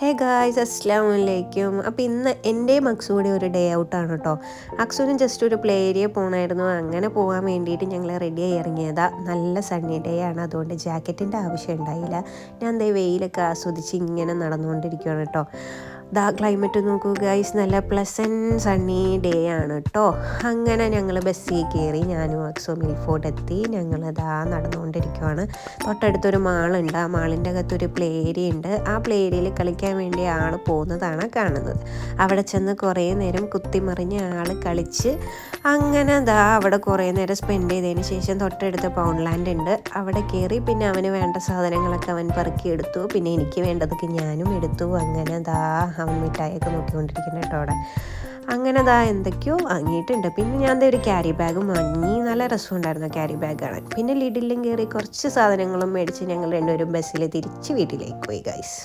Hey guys അസ്സലാമു അലൈക്കും. അപ്പോൾ ഇന്ന് എൻ്റെയും അക്സുകൂടെ ഒരു ഡേ ഔട്ടാണ് കേട്ടോ. അക്സുവിന് ജസ്റ്റ് ഒരു പ്ലേ ഏരിയ പോകണമായിരുന്നു. അങ്ങനെ പോകാൻ വേണ്ടിയിട്ട് ഞങ്ങൾ റെഡിയായി ഇറങ്ങിയതാണ്. നല്ല സണ്ണി ഡേ ആണ്, അതുകൊണ്ട് ജാക്കറ്റിൻ്റെ ആവശ്യം ഉണ്ടായില്ല. ഞാൻ ദേ വെയിലൊക്കെ ആസ്വദിച്ച് ഇങ്ങനെ നടന്നുകൊണ്ടിരിക്കുകയാണ് കേട്ടോ. ക്ലൈമറ്റ് നോക്കൂ ഗൈസ്, നല്ല പ്ലസൻറ്റ് സണ്ണി ഡേ ആണ് കേട്ടോ. അങ്ങനെ ഞങ്ങൾ ബസ്സിൽ കയറി, ഞാനും അക്സോ മിൽഫോർഡ് എത്തി. ഞങ്ങളിതാ നടന്നുകൊണ്ടിരിക്കുകയാണ്. തൊട്ടടുത്തൊരു മാളുണ്ട്, ആ മാളിൻ്റെ അകത്തൊരു പ്ലേ ഏരിയ ഉണ്ട്. ആ പ്ലേ ഏരിയയിൽ കളിക്കാൻ വേണ്ടി ആൾ പോകുന്നതാണ് കാണുന്നത്. അവിടെ ചെന്ന് കുറേ നേരം കുത്തിമറിഞ്ഞ് ആൾ കളിച്ച് അങ്ങനെ അവിടെ കുറേ നേരം സ്പെൻഡ് ചെയ്തതിന് ശേഷം തൊട്ടടുത്ത് പൗണ്ട്ലാൻഡ് ഉണ്ട്, അവിടെ കയറി. പിന്നെ അവന് വേണ്ട സാധനങ്ങളൊക്കെ അവൻ പെറുക്കിയെടുത്തു. പിന്നെ എനിക്ക് വേണ്ടതൊക്കെ ഞാനും എടുത്തു. അങ്ങനെ അവൻ മിഠായിയൊക്കെ നോക്കിക്കൊണ്ടിരിക്കുന്നു കേട്ടോ അവിടെ. അങ്ങനെ എന്തൊക്കെയോ വാങ്ങിയിട്ടുണ്ട്. പിന്നെ ഞാൻ ഒരു ക്യാരി ബാഗും വാങ്ങി. നല്ല രസമുണ്ടായിരുന്നു ക്യാരി ബാഗ് കാണാൻ. പിന്നെ ലിഡിലും കയറി കുറച്ച് സാധനങ്ങളും മേടിച്ച് ഞങ്ങൾ രണ്ടുപേരും ബസ്സിൽ തിരിച്ച് വീട്ടിലേക്ക് പോയി ഗൈസ്.